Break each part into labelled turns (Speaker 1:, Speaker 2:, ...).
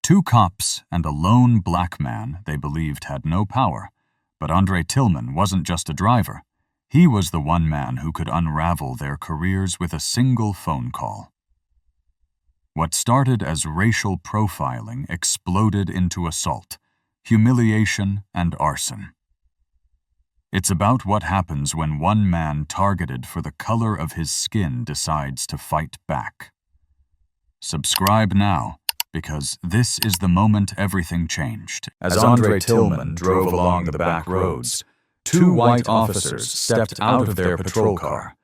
Speaker 1: 2 cops and a lone black man they believed had no power, but Andre Tillman wasn't just a driver. He was the one man who could unravel their careers with a single phone call. What started as racial profiling exploded into assault, humiliation, and arson. It's about what happens when one man targeted for the color of his skin decides to fight back. Subscribe now, because this is the moment everything changed.
Speaker 2: As Andre Tillman drove along the back roads, 2 white officers stepped out of their patrol car.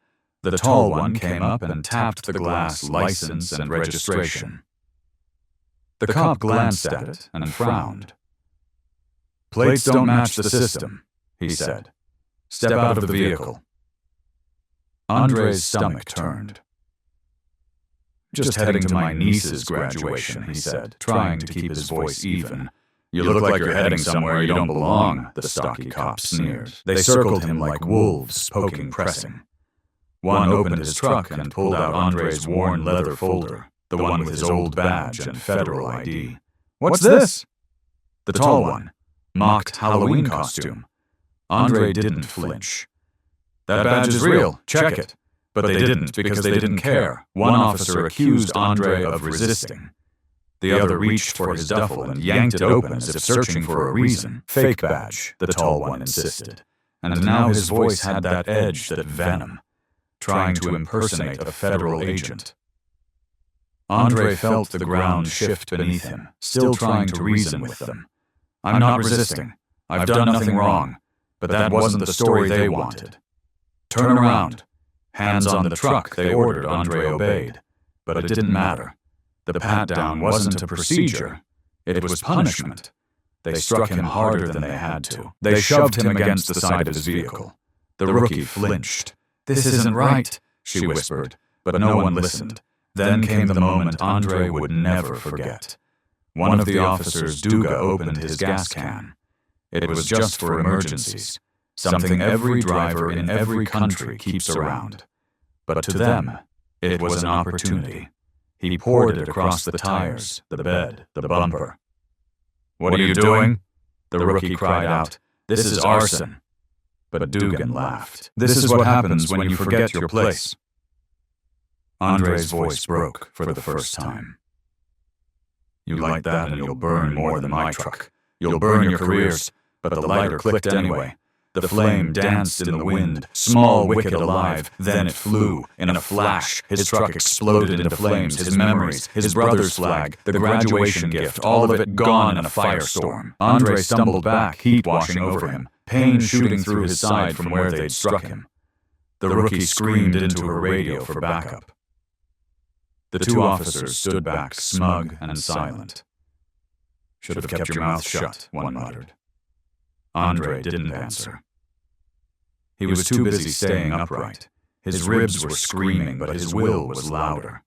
Speaker 2: The tall one came up and tapped the glass license and registration. The cop glanced at it and frowned. "Plates don't match the system," he said. "Step out of the vehicle." Andre's stomach turned. "Just heading to my niece's graduation," he said, trying to keep his voice even. "You look like you're heading somewhere you don't belong," the stocky cop sneered. They circled him like wolves, poking, pressing. One opened his truck and pulled out Andre's worn leather folder, the one with his old badge and federal ID. "What's this?" The tall one mocked Halloween costume. Andre didn't flinch. "That badge is real, check it." But they didn't because they didn't care. One officer accused Andre of resisting. The other reached for his duffel and yanked it open as if searching for a reason. "Fake badge," the tall one insisted. And now his voice had that edge, that venom, trying to impersonate a federal agent. Andre felt the ground shift beneath him, still trying to reason with them. "I'm not resisting. I've done nothing wrong. But that wasn't the story they wanted. Turn around." Hands on the truck, they ordered. Andre obeyed. But it didn't matter. The pat-down wasn't a procedure. It was punishment. They struck him harder than they had to. They shoved him against the side of his vehicle. The rookie flinched. "This isn't right," she whispered, but no one listened. Then came the moment Andre would never forget. One of the officers, Duga, opened his gas can. It was just for emergencies. Something every driver in every country keeps around. But to them, it was an opportunity. He poured it across the tires, the bed, the bumper. "What are you doing?" the rookie cried out. "This is arson." But Dugan laughed. "This is what happens when you forget your place." Andre's voice broke for the first time. "You light that and you'll burn more than my truck. You'll burn your careers." But the lighter clicked anyway. The flame danced in the wind, small, wicked, alive. Then it flew. In a flash, his truck exploded into flames, his memories, his brother's flag, the graduation gift, all of it gone in a firestorm. Andre stumbled back, heat washing over him, pain shooting through his side from where they'd struck him. The rookie screamed into her radio for backup. The 2 officers stood back, smug and silent. "Should have kept your mouth shut," one muttered. Andre didn't answer. He was too busy staying upright. His ribs were screaming, but his will was louder.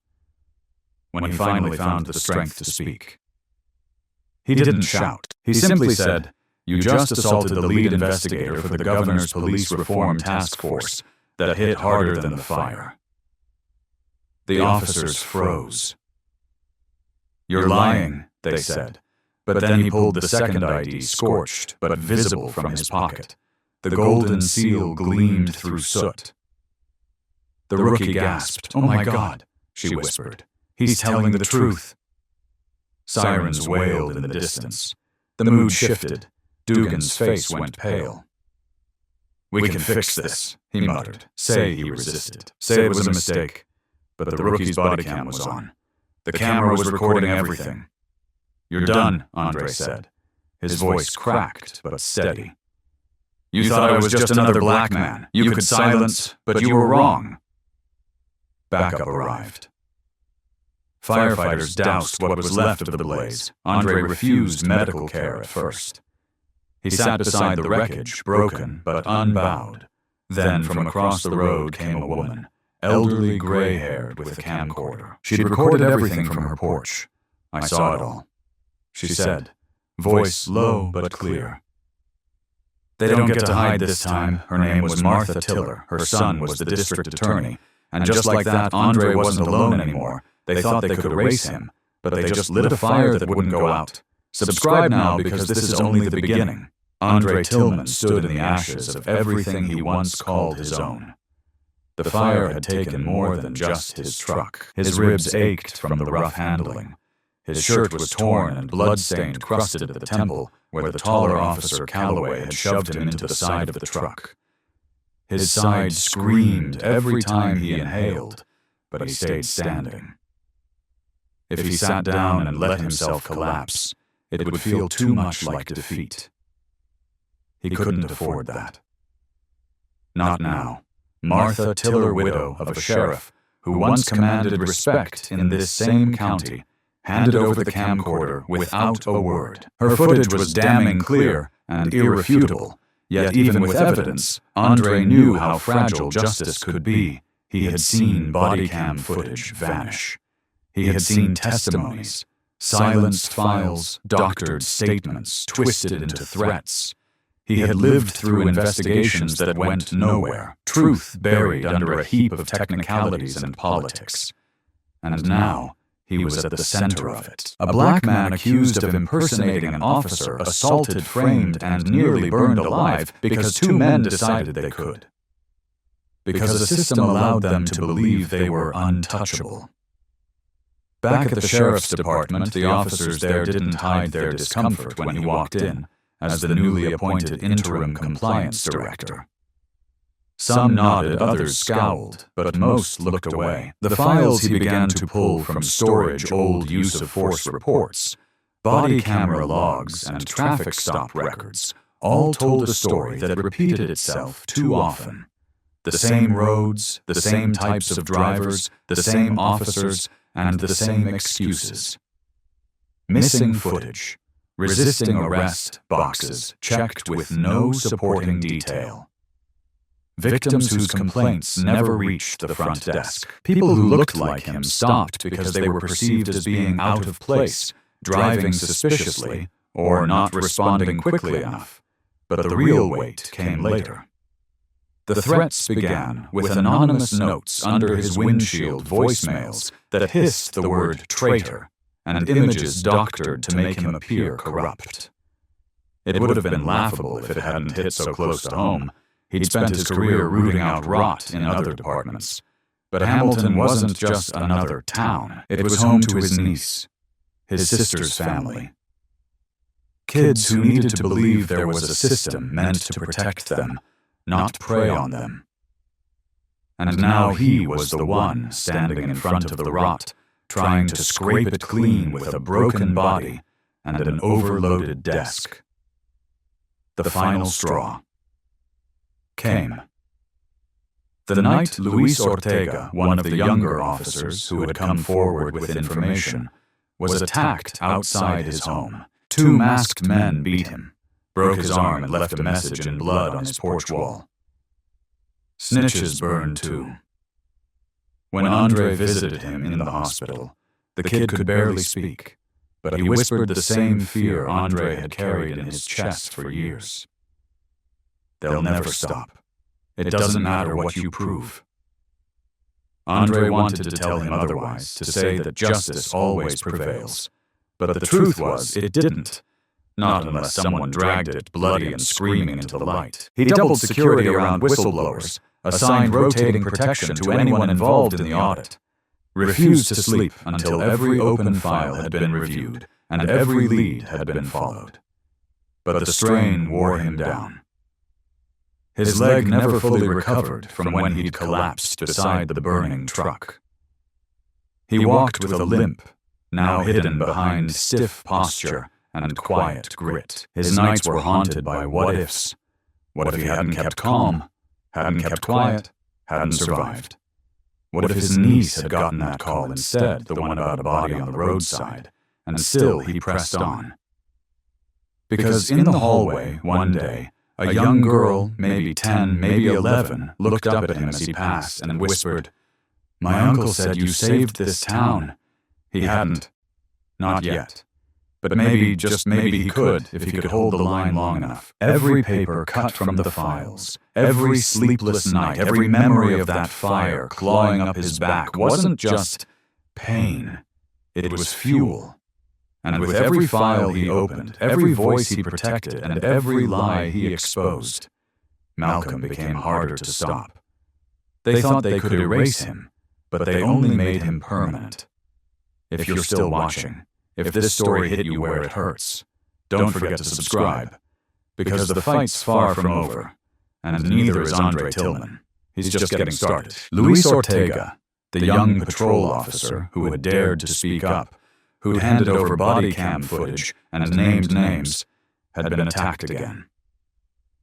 Speaker 2: When he finally found the strength to speak, he didn't shout. He simply said, "You just assaulted the lead investigator for the governor's police reform task force that hit harder than the fire." The officers froze. "You're lying," they said. But then he pulled the second ID, scorched but visible, from his pocket. The golden seal gleamed through soot. The rookie gasped. "Oh my God," she whispered. "He's telling the truth." Sirens wailed in the distance. The mood shifted. Dugan's face went pale. "We can fix this," he muttered. Say he resisted. Say it was a mistake. But the rookie's body cam was on. The camera was recording everything. "You're done," Andre said. His voice cracked, but steady. "You thought I was just another black man. You could silence, but you were wrong." Backup arrived. Firefighters doused what was left of the blaze. Andre refused medical care at first. He sat beside the wreckage, broken but unbowed. Then from across the road came a woman, elderly, gray-haired, with a camcorder. She'd recorded everything from her porch. "I saw it all," she said, voice low but clear. "They don't get to hide this time." Her name was Martha Tiller. Her son was the district attorney. And just like that, Andre wasn't alone anymore. They thought they could erase him, but they just lit a fire that wouldn't go out. Subscribe now because this is only the beginning. Andre Tillman stood in the ashes of everything he once called his own. The fire had taken more than just his truck. His ribs ached from the rough handling. His shirt was torn and blood-stained, crusted at the temple where the taller officer Calloway had shoved him into the side of the truck. His side screamed every time he inhaled, but he stayed standing. If he sat down and let himself collapse, it would feel too much like defeat. He couldn't afford that. Not now. Martha Tiller, widow of a sheriff who once commanded respect in this same county, handed over the camcorder without a word. Her footage was damning clear and irrefutable, yet even with evidence, Andre knew how fragile justice could be. He had seen body cam footage vanish. He had seen testimonies, silenced files, doctored statements, twisted into threats. He had lived through investigations that went nowhere, truth buried under a heap of technicalities and politics. And now, he was at the center of it. A black man accused of impersonating an officer, assaulted, framed, and nearly burned alive because two men decided they could. Because the system allowed them to believe they were untouchable. Back at the sheriff's department, the officers there didn't hide their discomfort when he walked in, as the newly appointed interim compliance director. Some nodded, others scowled, but most looked away. The files he began to pull from storage, old use-of-force reports, body camera logs, and traffic stop records, all told a story that repeated itself too often. The same roads, the same types of drivers, the same officers, and the same excuses. Missing footage. Resisting arrest boxes checked with no supporting detail. Victims whose complaints never reached the front desk. People who looked like him stopped because they were perceived as being out of place, driving suspiciously, or not responding quickly enough. But the real weight came later. The threats began with anonymous notes under his windshield, voicemails that hissed the word traitor, and images doctored to make him appear corrupt. It would have been laughable if it hadn't hit so close to home. He'd spent his career rooting out rot in other departments. But Hamilton wasn't just another town. It was home to his niece, his sister's family. Kids who needed to believe there was a system meant to protect them, not prey on them. And now he was the one standing in front of the rot, trying to scrape it clean with a broken body and an overloaded desk. The final straw came. The night Luis Ortega, one of the younger officers who had come forward with information, was attacked outside his home. Two masked men beat him, broke his arm, and left a message in blood on his porch wall. Snitches burned too. When Andre visited him in the hospital, the kid could barely speak, but he whispered the same fear Andre had carried in his chest for years. They'll never stop. It doesn't matter what you prove. Andre wanted to tell him otherwise, to say that justice always prevails. But the truth was, it didn't. Not unless someone dragged it, bloody and screaming, into the light. He doubled security around whistleblowers, assigned rotating protection to anyone involved in the audit, refused to sleep until every open file had been reviewed and every lead had been followed. But the strain wore him down. His leg never fully recovered from when he'd collapsed beside the burning truck. He walked with a limp, now hidden behind stiff posture and quiet grit. His nights were haunted by what-ifs. What if he hadn't kept calm, hadn't kept quiet, hadn't survived? What if his niece had gotten that call instead, the one about a body on the roadside, and still he pressed on? Because in the hallway, one day, a young girl, maybe 10, maybe 11, looked up at him as he passed and whispered, "My uncle said you saved this town." He hadn't. Not yet. But maybe, just maybe he could, if he could hold the line long enough. Every paper cut from the files, every sleepless night, every memory of that fire clawing up his back wasn't just pain. It was fuel. And with every file he opened, every voice he protected, and every lie he exposed, Malcolm became harder to stop. They thought they could erase him, but they only made him permanent. If you're still watching, if this story hit you where it hurts, don't forget to subscribe, because the fight's far from over, and neither is Andre Tillman. He's just getting started. Luis Ortega, the young patrol officer who had dared to speak up, who'd handed over body cam footage and named names, had been attacked again.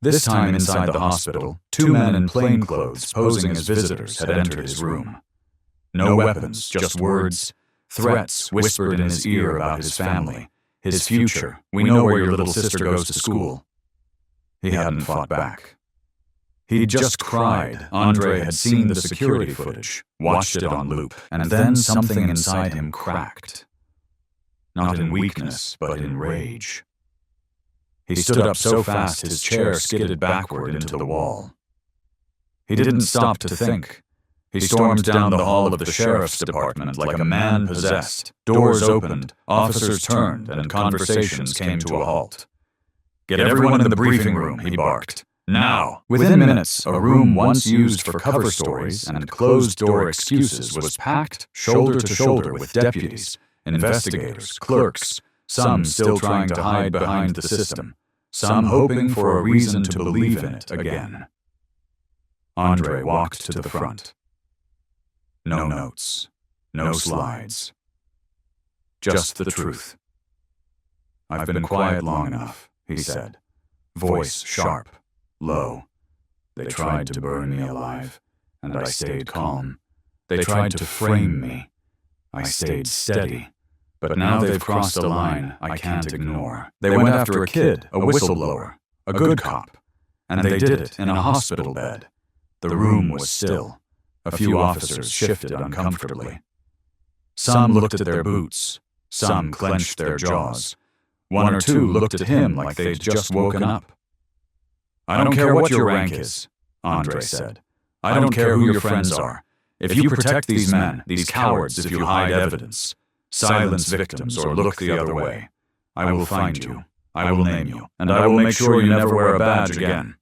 Speaker 2: This time inside the hospital, two men in plainclothes posing as visitors had entered his room. No weapons, just words, threats whispered in his ear about his family, his future. We know where your little sister goes to school. He hadn't fought back. He'd just cried. Andre had seen the security footage, watched it on loop, and then something inside him cracked. Not in weakness, but in rage. He stood up so fast his chair skidded backward into the wall. He didn't stop to think. He stormed down the hall of the sheriff's department like a man possessed. Doors opened, officers turned, and conversations came to a halt. "Get everyone in the briefing room," he barked. "Now!" Within minutes, a room once used for cover stories and closed-door excuses was packed shoulder to shoulder with deputies, investigators, clerks, some still trying to hide behind the system, some hoping for a reason to believe in it again. Andre walked to the front. No notes, no slides. Just the truth. "I've been quiet long enough," he said, voice sharp, low. "They tried to burn me alive, and I stayed calm. They tried to frame me. I stayed steady. But now they've crossed a line I can't ignore. They went after a kid, a whistleblower, a good cop, and they did it in a hospital bed. The room was still. A few officers shifted uncomfortably. Some looked at their boots. Some clenched their jaws. One or two looked at him like they'd just woken up. "I don't care what your rank is," Andre said. "I don't care who your friends are. If you protect these men, these cowards, if you hide evidence, silence victims, or look the other way, I will find you, I will name you, and I will make sure you never wear a badge again."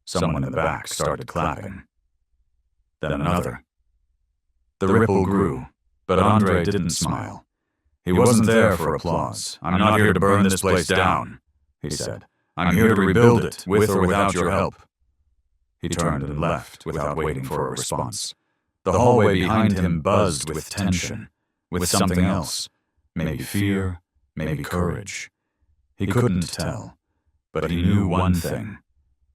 Speaker 2: Someone in the back started clapping. Then another. The ripple grew, but Andre didn't smile. He wasn't there for applause. "I'm not here to burn this place down," he said. "I'm here to rebuild it, with or without your help." He turned and left without waiting for a response. The hallway behind him buzzed with tension, with something else, maybe fear, maybe courage. He couldn't tell, but he knew one thing.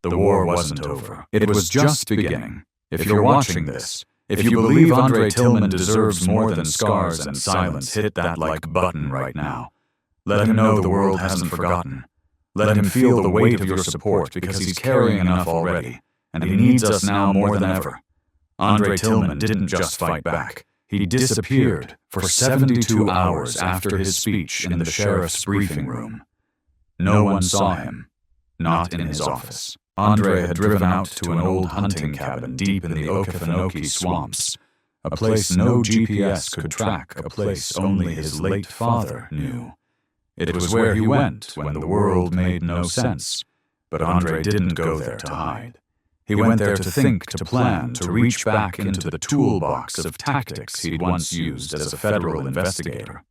Speaker 2: The war wasn't over. It was just beginning. If you're watching this, if you believe Andre Tillman deserves more than scars and silence, hit that like button right now. Let him know the world hasn't forgotten. Let him feel the weight of your support, because he's carrying enough already, and he needs us now more than ever. Andre Tillman didn't just fight back. He disappeared for 72 hours after his speech in the sheriff's briefing room. No one saw him, not in his office. Andre had driven out to an old hunting cabin deep in the Okefenokee swamps, a place no GPS could track, a place only his late father knew. It was where he went when the world made no sense, but Andre didn't go there to hide. He went there to think, to plan, to reach back into the toolbox of tactics he'd once used as a federal investigator.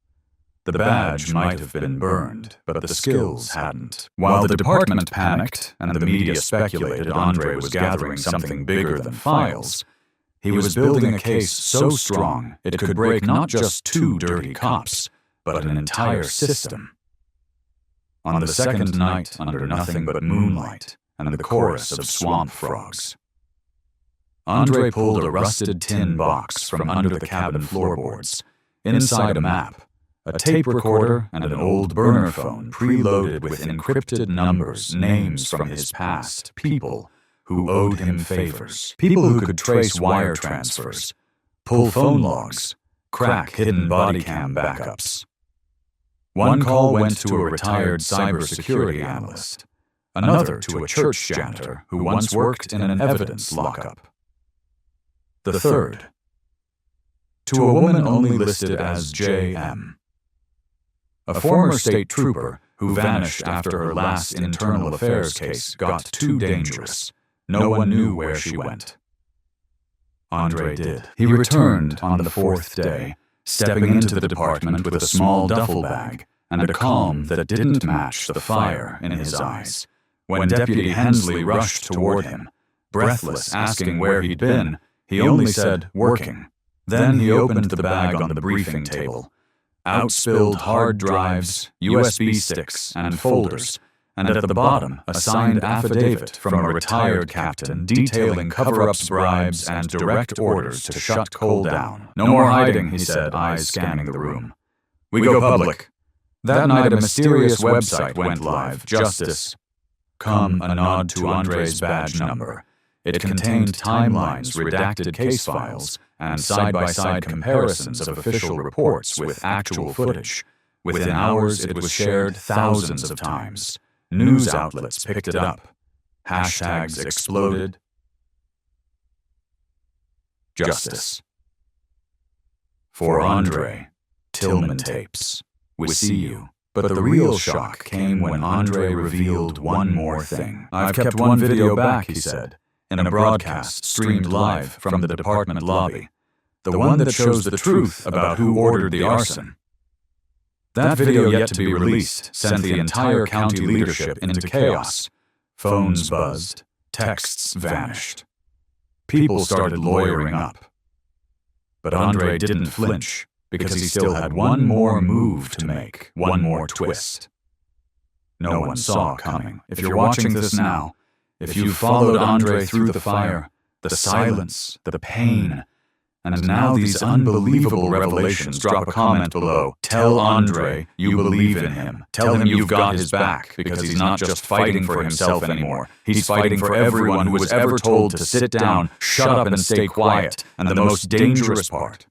Speaker 2: The badge might have been burned, but the skills hadn't. While the department panicked and the media speculated Andre was gathering something bigger than files, he was building a case so strong it could break not just two dirty cops, but an entire system. On the second night, under nothing but moonlight and the chorus of swamp frogs, Andre pulled a rusted tin box from under the cabin floorboards. Inside a map, a tape recorder, and an old burner phone preloaded with encrypted numbers, names from his past, people who owed him favors, people who could trace wire transfers, pull phone logs, crack hidden body cam backups. One call went to a retired cybersecurity analyst, another to a church janitor who once worked in an evidence lockup. The third to a woman only listed as J.M. A former state trooper who vanished after her last internal affairs case got too dangerous. No one knew where she went. Andre did. He returned on the fourth day, stepping into the department with a small duffel bag and a calm that didn't match the fire in his eyes. When Deputy Hensley rushed toward him, breathless, asking where he'd been, he only said, "Working." Then he opened the bag on the briefing table. Out spilled hard drives, USB sticks, and folders, and at the bottom a signed affidavit from a retired captain detailing cover-ups, bribes, and direct orders to shut Cole down. "No more hiding," he said, eyes scanning the room. "We go public." That night a mysterious website went live, Justice.com, a nod to Andre's badge number. It contained timelines, redacted case files, and side-by-side comparisons of official reports with actual footage. Within hours, it was shared thousands of times. News outlets picked it up. Hashtags exploded. Justice. For Andre, Tillman tapes. We see you. But the real shock came when Andre revealed one more thing. "I've kept one video back," he said, in a broadcast streamed live from the department lobby. The one that shows the truth about who ordered the arson. That video, yet to be released, sent the entire county leadership into chaos. Phones buzzed. Texts vanished. People started lawyering up. But Andre didn't flinch, because he still had one more move to make, one more twist. No one saw coming. If you're watching this now, if you followed Andre through the fire, the silence, the pain, and now these unbelievable revelations, drop a comment below. Tell Andre you believe in him. Tell him you've got his back, because he's not just fighting for himself anymore. He's fighting for everyone who was ever told to sit down, shut up, and stay quiet. And the most dangerous part,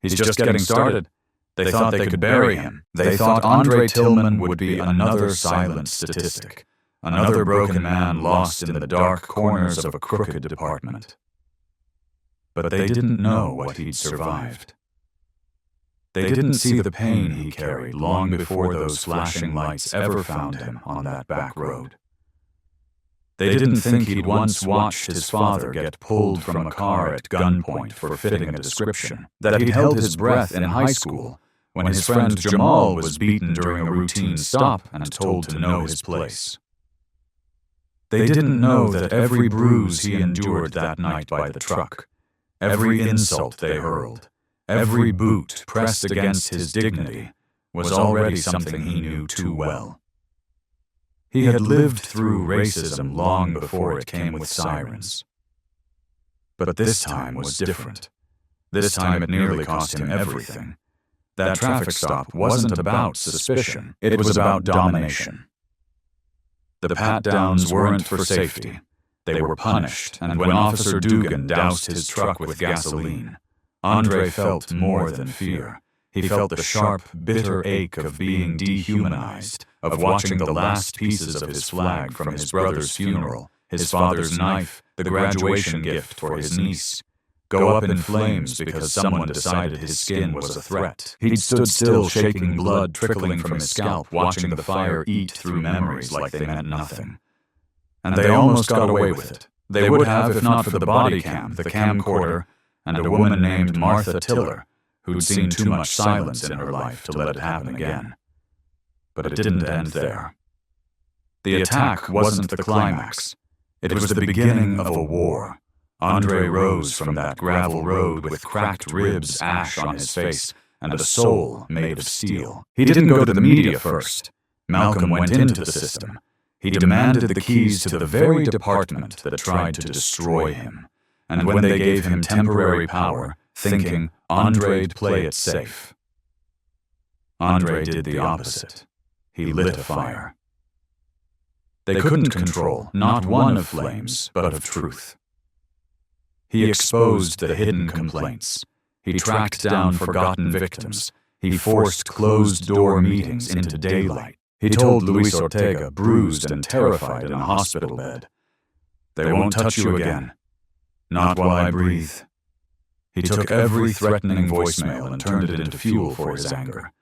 Speaker 2: he's just getting started. They thought they could bury him. They thought Andre Tillman would be another silent statistic. Another broken man lost in the dark corners of a crooked department. But they didn't know what he'd survived. They didn't see the pain he carried long before those flashing lights ever found him on that back road. They didn't think he'd once watched his father get pulled from a car at gunpoint for fitting a description, that he'd held his breath in high school when his friend Jamal was beaten during a routine stop and told to know his place. They didn't know that every bruise he endured that night by the truck, every insult they hurled, every boot pressed against his dignity, was already something he knew too well. He had lived through racism long before it came with sirens. But this time was different. This time it nearly cost him everything. That traffic stop wasn't about suspicion, it was about domination. The pat-downs weren't for safety. They were punished, and when Officer Dugan doused his truck with gasoline, Andre felt more than fear. He felt the sharp, bitter ache of being dehumanized, of watching the last pieces of his flag from his brother's funeral, his father's knife, the graduation gift for his niece, go up in flames because someone decided his skin was a threat. He'd stood still, shaking, blood trickling from his scalp, watching the fire eat through memories like they meant nothing. And they almost got away with it. They would have if not for the body cam, the camcorder, and a woman named Martha Tiller, who'd seen too much silence in her life to let it happen again. But it didn't end there. The attack wasn't the climax. It was the beginning of a war. Andre rose from that gravel road with cracked ribs, ash on his face, and a soul made of steel. He didn't go to the media first. Malcolm went into the system. He demanded the keys to the very department that tried to destroy him. And when they gave him temporary power, thinking Andre'd play it safe, Andre did the opposite. He lit a fire. They couldn't control not one of flames, but of truth. He exposed the hidden complaints. He tracked down forgotten victims. He forced closed-door meetings into daylight. He told Luis Ortega, bruised and terrified in a hospital bed, "They won't touch you again. Not while I breathe." He took every threatening voicemail and turned it into fuel for his anger.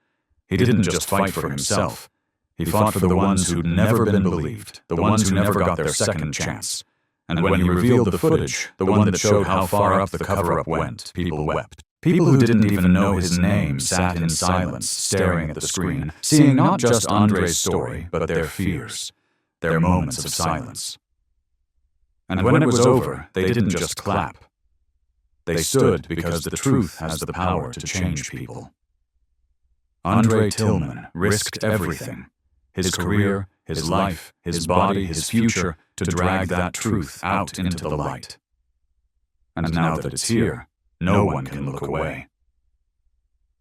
Speaker 2: He didn't just fight for himself. He fought for the ones who'd never been believed, the ones who never got their second chance. And when he revealed the footage, the one that showed how far up the cover-up went, people wept. People who didn't even know his name sat in silence, staring at the screen, seeing not just Andre's story, but their fears, their moments of silence. And when it was over, they didn't just clap. They stood because the truth has the power to change people. Andre Tillman risked everything, his career, his life, his body, his future, to drag that truth out into the light. And now that it's here, no one can look away.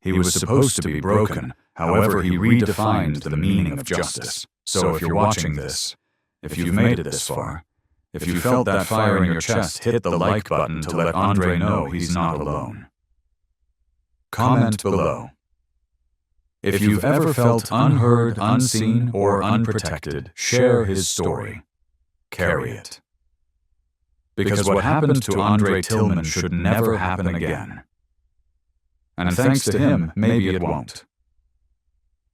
Speaker 2: He was supposed to be broken, however he redefined the meaning of justice. So if you're watching this, if you've made it this far, if you felt that fire in your chest, hit the like button to let Andre know he's not alone. Comment below. If you've ever felt unheard, unseen, or unprotected, share his story. Carry it. Because what happened to Andre Tillman should never happen again. And thanks to him, maybe it won't.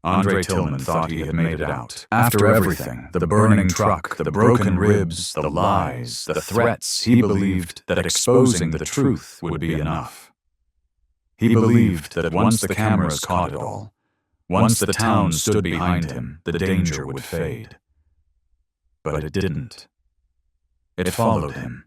Speaker 2: Andre Tillman thought he had made it out. After everything, the burning truck, the broken ribs, the lies, the threats, he believed that exposing the truth would be enough. He believed that once the cameras caught it all, once the town stood behind him, the danger would fade. But it didn't. It followed him,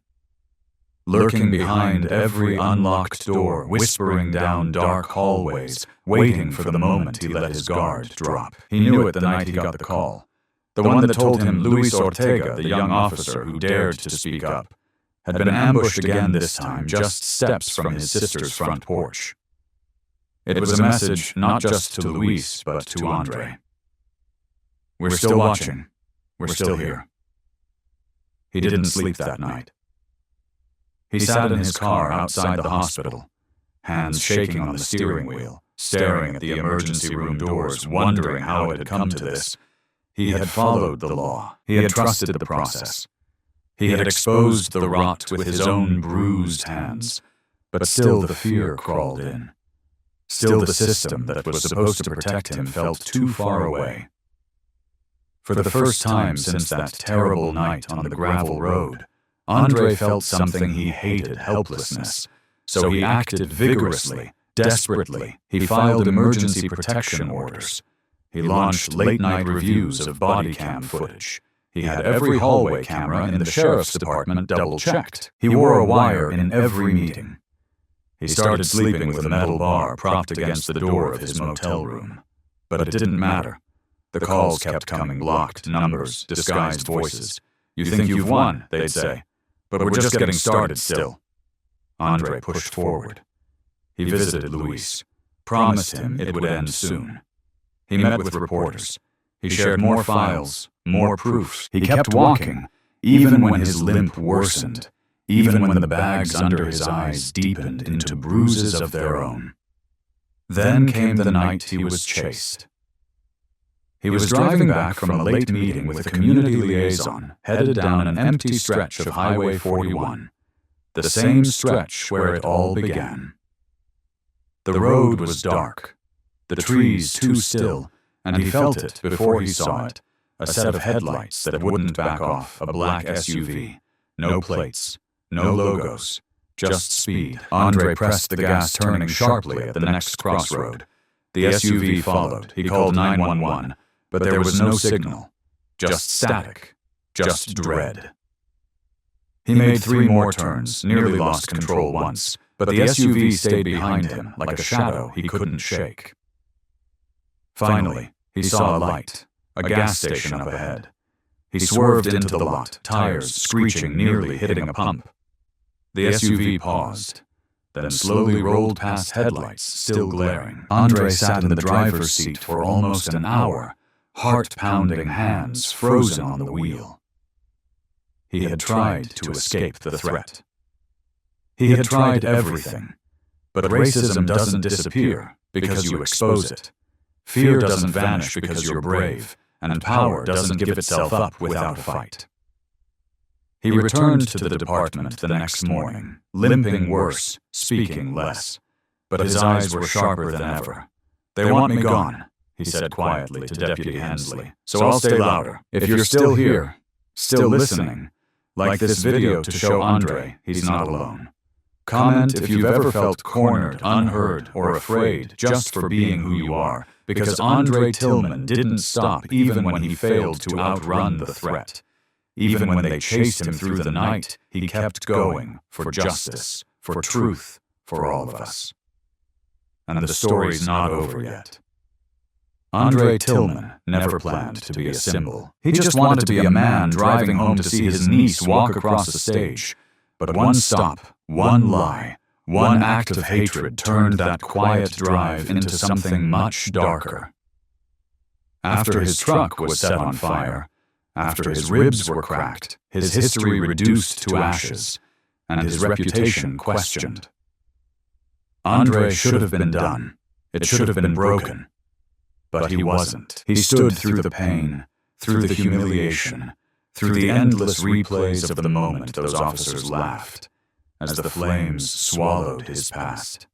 Speaker 2: lurking behind every unlocked door, whispering down dark hallways, waiting for the moment he let his guard drop. He knew it the night he got the call. The one that told him Luis Ortega, the young officer who dared to speak up, had been ambushed again this time, just steps from his sister's front porch. It was a message not just to Luis, but to Andre. We're still watching. We're still here. He didn't sleep that night. He sat in his car outside the hospital, hands shaking on the steering wheel, staring at the emergency room doors, wondering how it had come to this. He had followed the law. He had trusted the process. He had exposed the rot with his own bruised hands, but still the fear crawled in. Still the system that was supposed to protect him felt too far away. For the first time since that terrible night on the gravel road, Andre felt something he hated: helplessness. So he acted vigorously, desperately. He filed emergency protection orders. He launched late-night reviews of body cam footage. He had every hallway camera in the sheriff's department double-checked. He wore a wire in every meeting. He started sleeping with a metal bar propped against the door of his motel room. But it didn't matter. The calls kept coming, blocked numbers, disguised voices. "You think you've won," they'd say. "But we're just getting started still." Andre pushed forward. He visited Luis, promised him it would end soon. He met with reporters. He shared more files, more proofs. He kept walking, even when his limp worsened, even when the bags under his eyes deepened into bruises of their own. Then came the night he was chased. He was driving back from a late meeting with a community liaison, headed down an empty stretch of Highway 41, the same stretch where it all began. The road was dark, the trees too still, and he felt it before he saw it, a set of headlights that wouldn't back off, a black SUV, no plates, no logos, just speed. Andre pressed the gas, turning sharply at the next crossroad. The SUV followed. He called 911, but there was no signal, just static, just dread. He made 3 more turns, nearly lost control once, but the SUV stayed behind him like a shadow he couldn't shake. Finally, he saw a light, a gas station up ahead. He swerved into the lot, tires screeching, nearly hitting a pump. The SUV paused, then slowly rolled past headlights still glaring. Andre sat in the driver's seat for almost an hour, heart-pounding, hands frozen on the wheel. He had tried to escape the threat. He had tried everything, but racism doesn't disappear because you expose it. Fear doesn't vanish because you're brave, and power doesn't give itself up without a fight. He returned to the department the next morning, limping worse, speaking less. But his eyes were sharper than ever. "They want me gone," he said quietly to Deputy Hensley, "so I'll stay louder. If you're still here, still listening, like this video to show Andre he's not alone. Comment if you've ever felt cornered, unheard, or afraid just for being who you are, because Andre Tillman didn't stop even when he failed to outrun the threat. Even when they chased him through the night, he kept going for justice, for truth, for all of us. And the story's not over yet. Andre Tillman never planned to be a symbol. He just wanted to be a man driving home to see his niece walk across the stage. But one stop, one lie, one act of hatred turned that quiet drive into something much darker. After his truck was set on fire, after his ribs were cracked, his history reduced to ashes, and his reputation questioned. Andre should have been done. It should have been broken. But he wasn't. He stood through the pain, through the humiliation, through the endless replays of the moment those officers laughed, as the flames swallowed his past.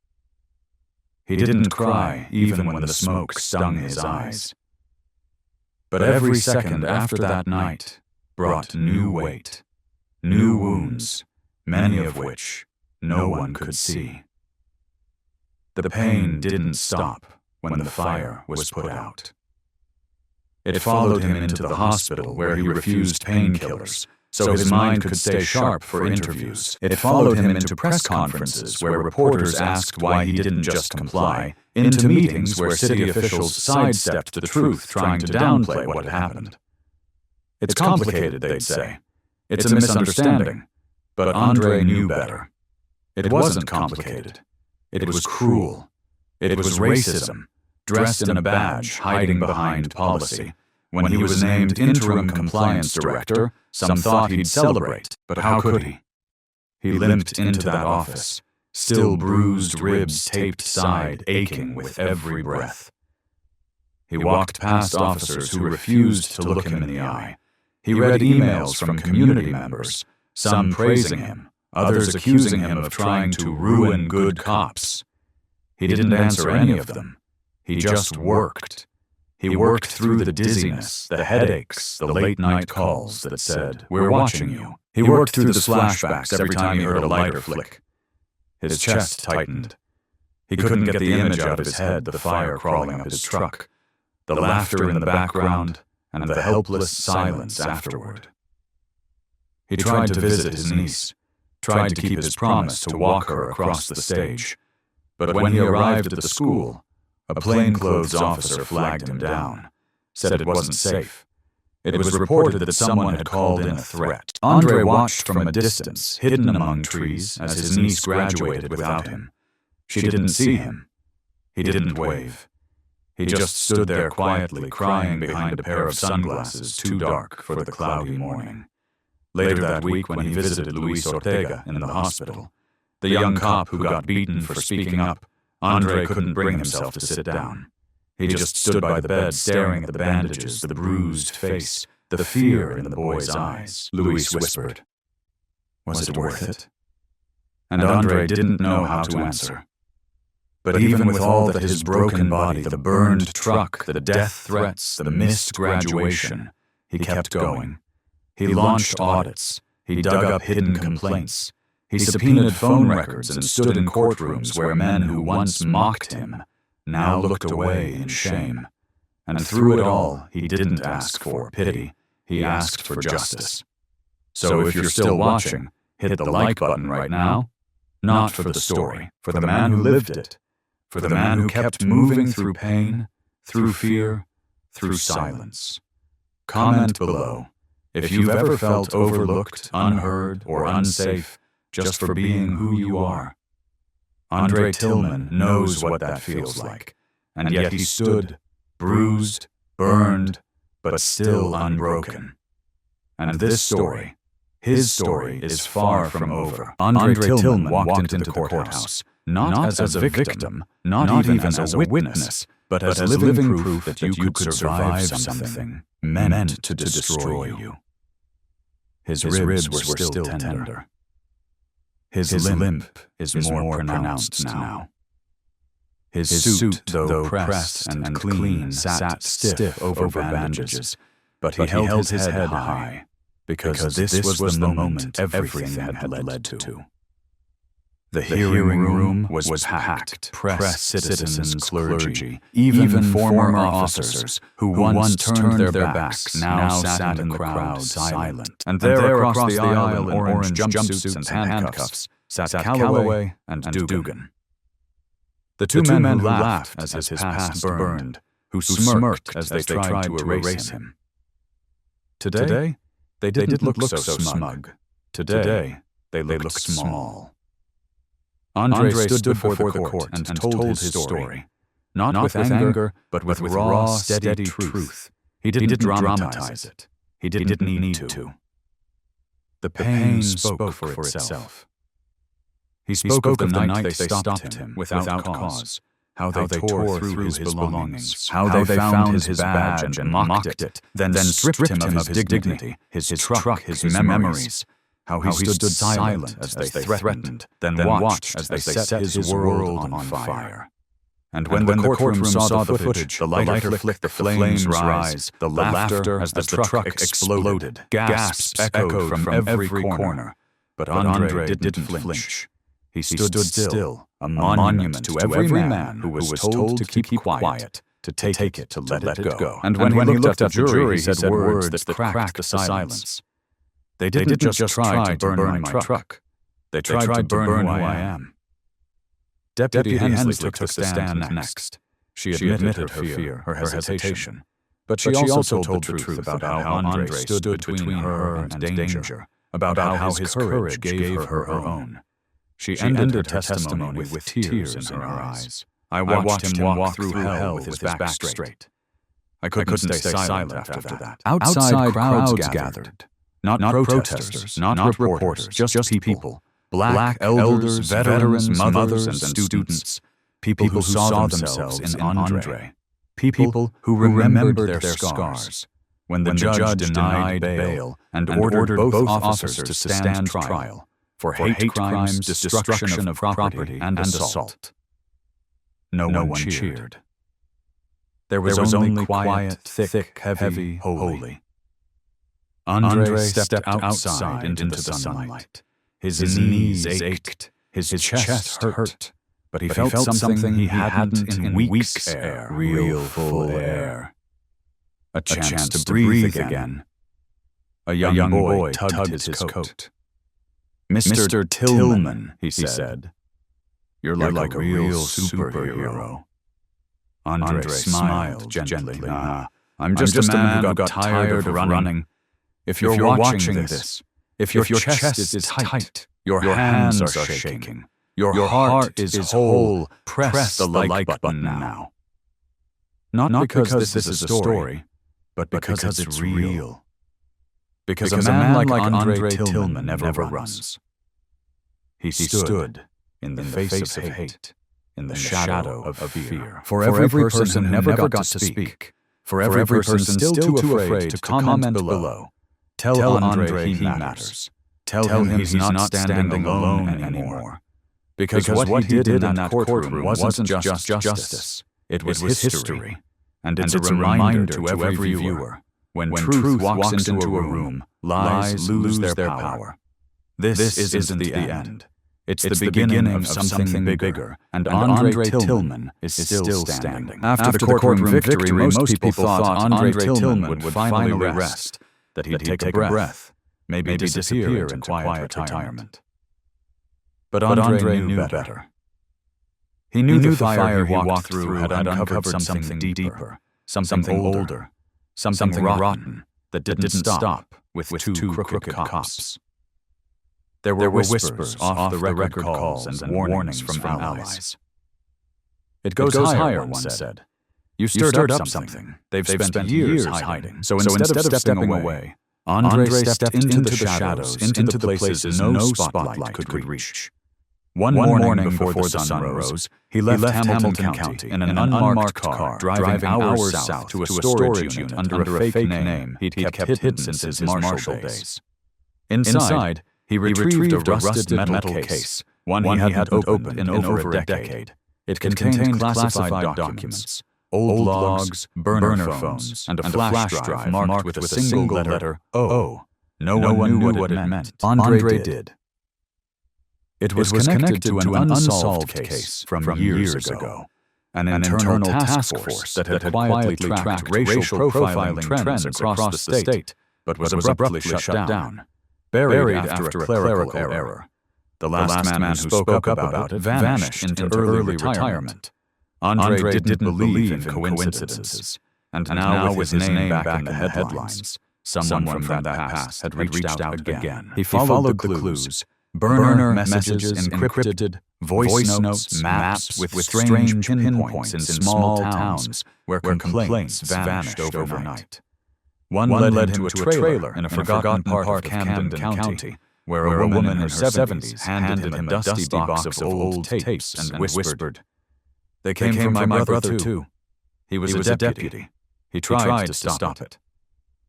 Speaker 2: He didn't cry even when the smoke stung his eyes. But every second after that night brought new weight, new wounds, many of which no one could see. The pain didn't stop when the fire was put out. It followed him into the hospital where he refused painkillers, so his mind could stay sharp for interviews. It followed him into press conferences where reporters asked why he didn't just comply, into meetings where city officials sidestepped the truth trying to downplay what had happened. It's complicated, they'd say. It's a misunderstanding. But Andre knew better. It wasn't complicated. It was cruel. It was racism, dressed in a badge, hiding behind policy. When he was named interim compliance director, some thought he'd celebrate, but how could he? He limped into that office, still bruised ribs taped side, aching with every breath. He walked past officers who refused to look him in the eye. He read emails from community members, some praising him, others accusing him of trying to ruin good cops. He didn't answer any of them. He just worked. He worked through the dizziness, the headaches, the late-night calls that said, "We're watching you." He worked through the flashbacks every time he heard a lighter flick. His chest tightened. He couldn't get the image out of his head, the fire crawling up his truck, the laughter in the background, and the helpless silence afterward. He tried to visit his niece, tried to keep his promise to walk her across the stage. But when he arrived at the school, a plainclothes officer flagged him down, said it wasn't safe. It was reported that someone had called in a threat. Andre watched from a distance, hidden among trees, as his niece graduated without him. She didn't see him. He didn't wave. He just stood there quietly, crying behind a pair of sunglasses too dark for the cloudy morning. Later that week, when he visited Luis Ortega in the hospital, the young cop who got beaten for speaking up, Andre couldn't bring himself to sit down. He just stood by the bed, staring at the bandages, the bruised face, the fear in the boy's eyes. Luis whispered, "Was it worth it?" And Andre didn't know how to answer. But even with all that, his broken body, the burned truck, the death threats, the missed graduation, he kept going. He launched audits. He dug up hidden complaints. He subpoenaed phone records and stood in courtrooms where men who once mocked him now looked away in shame. And through it all, he didn't ask for pity. He asked for justice. So if you're still watching, hit the like button right now. Not for the story, for the man who lived it, for the man who kept moving through pain, through fear, through silence. Comment below if you've ever felt overlooked, unheard, or unsafe just for being who you are. Andre Tillman knows what that feels like, and yet he stood, bruised, burned, but still unbroken. And this story, his story, is far from over. Andre Tillman walked into the courthouse, not as a victim, not even as a witness, but as living proof that you could survive something meant to destroy you. His ribs were still tender. His limp is more pronounced now. His suit, though pressed and clean, sat stiff over bandages, but he held his head high, because this was the moment everything had led to. The hearing room was packed, press, citizens, clergy, even former officers who once turned their backs now sat in the crowd silent. And there across the aisle in orange jumpsuits and handcuffs sat Calloway and Dugan. The two men who laughed as his past burned, who smirked as they tried to erase him. Today, they didn't look so smug. Today, they looked small. Andre stood before the court and told his story, not with anger, but with raw, steady truth. He didn't dramatize it. He didn't need to. The pain spoke for itself. He spoke of the night they stopped him without cause, how they tore through his belongings, how they found his badge and mocked it, then stripped him of his dignity, his truck, his memories, how he stood silent as they threatened, then watched as they set his world on fire. And when the courtroom saw the footage, the lighter flicked, the flames rise, the laughter as the truck exploded, gasps echoed from every corner. But Andre didn't flinch. He stood still, a monument to every man who was told to keep quiet, to take it, to let it go. And when he looked at the jury, he said words that cracked the silence. They didn't just try to burn my truck. They tried to burn who I am. Deputy Hensley took the stand next. She admitted her fear, her hesitation. But she also told the truth about how Andre stood between her and danger, about how his courage gave her her own. She ended her testimony with tears in her eyes. I watched him walk through hell with his back straight. I couldn't stay silent after that. Outside crowds gathered. Not protesters, not reporters, just people. Black elders, veterans, mothers, and students. People who saw themselves in Andre. People who remembered their scars. When the judge denied bail and ordered both officers to stand trial for hate crimes, destruction of property, and assault. No one cheered. There was only quiet, thick, heavy, holy. Andre stepped outside into the sunlight. His knees ached, his chest hurt, but he felt something he hadn't in weeks' air, real full air. A chance to breathe again. A young boy tugged his coat. Mr. Tillman, he said, you're like a real superhero. Andre smiled gently. I'm just a man who got tired of running. If you're watching this, if your chest is tight, your hands are shaking, your heart is whole, press the like button now. Not because this is a story, but because it's real. Because a man like Andre Tillman never runs. He stood in the face of hate, in the shadow of fear. For every person who never got to speak, for every person still too afraid to comment below, tell Andre he matters. Tell him he's not standing alone anymore. Because what he did in that courtroom wasn't just justice. It was history. And it's a reminder to every viewer. When truth walks into a room, lies lose their power. This isn't the end. It's the beginning of something bigger. And Andre Tillman is still standing. After the courtroom victory, most people thought Andre Tillman would finally rest. That he'd take a breath, maybe disappear into quiet retirement. But Andre knew better. He knew the fire he walked through had uncovered something deeper, something older, something rotten that didn't stop with two crooked cops. There were whispers off the record calls and warnings from allies. It goes higher, one said. You stirred up something. They've spent years hiding. So instead of stepping away, Andre stepped into the shadows, into the places no spotlight could reach. One morning before the sun rose, he left Hamilton County in an unmarked car, driving hours south to a storage unit under a fake name he'd kept hidden since his marshal days. Inside, he retrieved a rusted metal case, one he hadn't opened in over a decade. It contained classified documents, old logs, burner phones, and a flash drive marked with a single letter O. No one knew what it meant. Andre did. It was connected to an unsolved case from years ago. An internal task force that had quietly tracked racial profiling trends across the state, but was abruptly shut down, buried after a clerical error. The last man who spoke up about it vanished into early retirement. Andre didn't believe in coincidences, and now with his name back in the headlines, someone from that past had reached out again. He followed the clues, burner messages encrypted, voice notes, maps with strange pinpoints in small towns where complaints vanished overnight. One led him to a trailer in a forgotten part of Camden County, where a woman in her 70s handed him a dusty box of old tapes and whispered, "They came from my brother too. He was a deputy. He tried to stop it."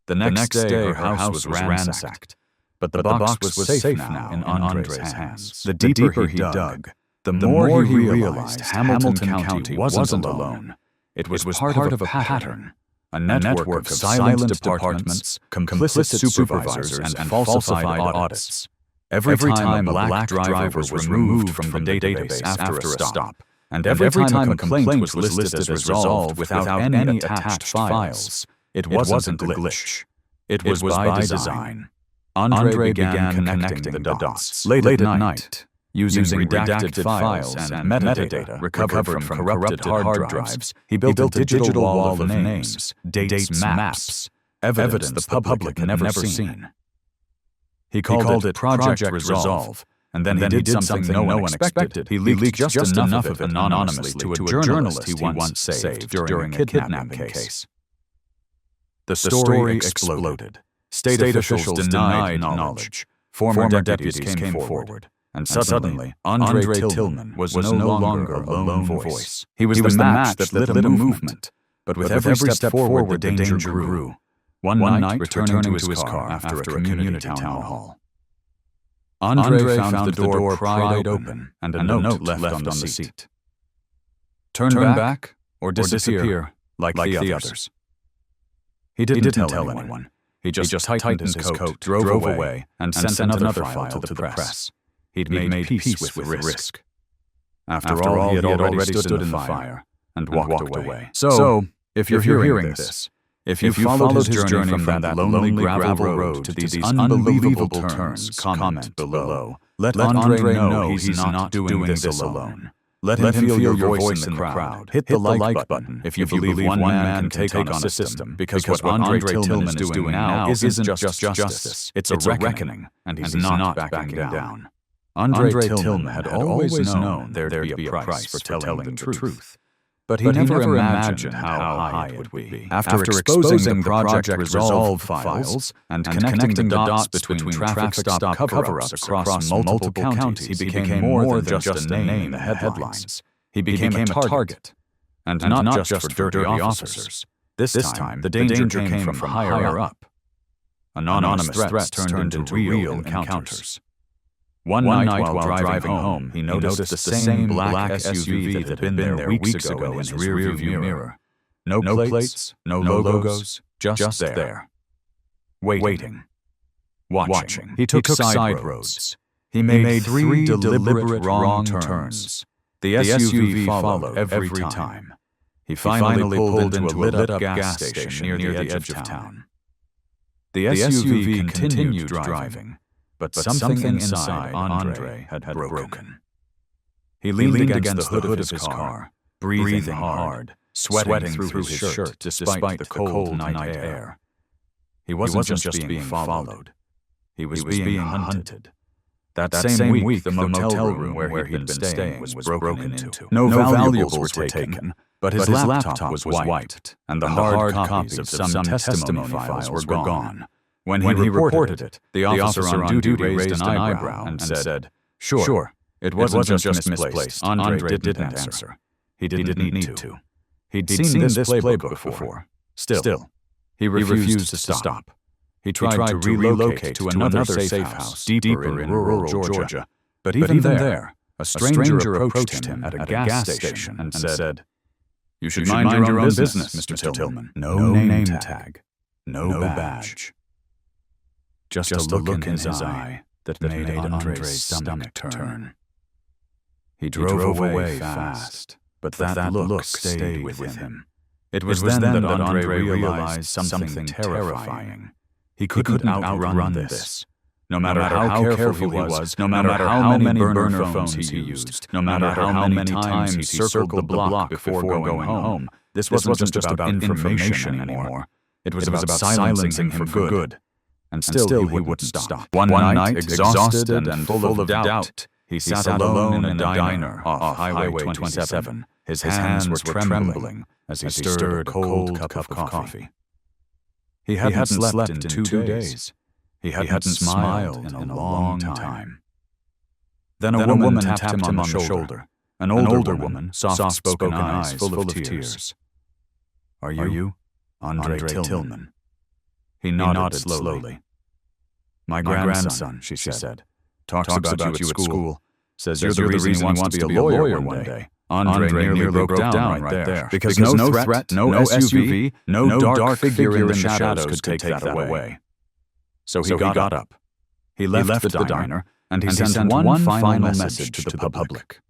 Speaker 2: The next day, her house was ransacked, but the box was safe now in Andre's hands. The deeper he dug, the more he realized Hamilton County wasn't alone. It was part of a pattern, a network of silent departments, complicit supervisors, and falsified audits. Every time a black driver was removed from the database after a stop, and every time a complaint was listed as resolved without any attached files, it wasn't a glitch. It was by design. Andre began connecting the dots. Late at night, using redacted files and metadata recovered from corrupted hard drives, he built a digital wall of names, dates, maps, evidence the public had never seen. He called it Project Resolve, and then he did something no one expected. He leaked just enough of it anonymously to a journalist he once saved during a kidnapping case. The story exploded. State officials denied knowledge. Former deputies came forward. And suddenly, Andre Tillman was no longer a lone voice. He was the match that lit a movement. But with every step forward, the danger grew. One night, returning to his car after a community town hall, Andre found the door pried open and a note left on the seat. "Turn back or disappear like the others." He didn't tell anyone. He just tightened his coat, drove away, and sent another file to the press. He'd made peace with risk. After all, he had already stood in the fire and walked away. So, if you're hearing this, if you followed his journey from that lonely gravel road to these unbelievable turns, comment below. Let Andre know he's not doing this alone. Let him feel your voice in the crowd. Hit the like button if you believe one man can take on a system, because what Andre Tillman is doing now isn't just justice. It's a reckoning, and he's not backing down. Andre Tillman had always known there'd be a price for telling the truth. But he never imagined how high it would be. After exposing the Project Resolve files and connecting the dots between traffic stop cover-ups across multiple counties, he became more than just a name in the headlines. He became a target. And not just for dirty officers. This time, the danger came from higher up. Anonymous threats turned into real encounters. One night while driving home, he noticed the same black SUV that had been there weeks ago in his rearview mirror. No plates, no logos, just there. Waiting. Watching. He took side roads. He made 3 deliberate wrong turns. The SUV followed every time. He finally pulled into a lit-up gas station near the edge of town. The SUV continued driving. But something inside Andre had broken. He leaned against the hood of his car, breathing hard, sweating through his shirt despite the cold night air. He wasn't just being followed. He was being hunted. That same week, the motel room where he'd been staying was broken into. No valuables were taken, but his laptop was wiped, and the hard copies of some testimony files were gone. When he reported it, the officer on duty raised an eyebrow and said, Sure, it wasn't just misplaced. Andre didn't answer. He didn't need to. He'd seen this playbook before. Still, he refused to stop. He tried to relocate to another safe house deeper in rural Georgia. But even there, a stranger approached him at a gas station and said, "You should mind your own business, Mr. Tillman. No name tag, no badge." Just a look in his eye that made Andre's stomach turn. He drove away fast, but that look stayed with him. It was then that Andre realized something terrifying. He couldn't outrun this. No matter how careful he was, no matter how many burner phones he used, no matter how many times he circled the block before going home, this wasn't just about information anymore. It was about silencing him for good. And still he wouldn't stop. One night, exhausted and full of doubt, he sat alone in a diner off Highway 27. His hands were trembling as he stirred a cold cup of coffee. He hadn't slept in 2 days. He hadn't smiled in a long time. Then a woman tapped him on the shoulder. An older woman, soft-spoken eyes full of tears. "Are you Andre Tillman?" He nodded slowly. My grandson, she said, talks about you at school. Says you're the reason he wants to be a lawyer one day. Andre nearly broke down right there. Because no threat, no SUV, no dark figure in the shadows could take that away. So he got up. He left the diner, and he sent one final message to the public.